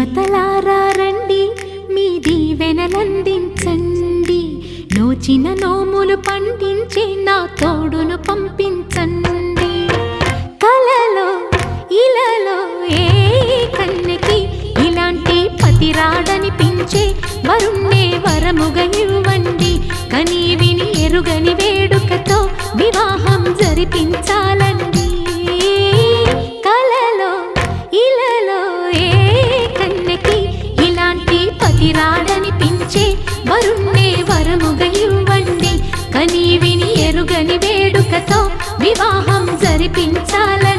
శ్రీమతలారా రండి, మీ దీవెనలందించండి. నోచిన నోములు పండించే నా తోడును పంపించండి. కలలో ఇలలో ఏ కన్నెకి ఇలాంటి పతి రాడనిపించే వరుణ్ణే వరముగా ఇవ్వండి. కని విని ఎరుగని వేడుకతో వివాహం జరిపించాలండి. కలలో ఇలలో ఏ కన్నెకి ఇలాంటి పతి రాడనిపించే వరుణ్ణే వరముగా ఇవ్వండి. కని విని ఎరుగని వేడుకతో వివాహం జరిపించాలండి.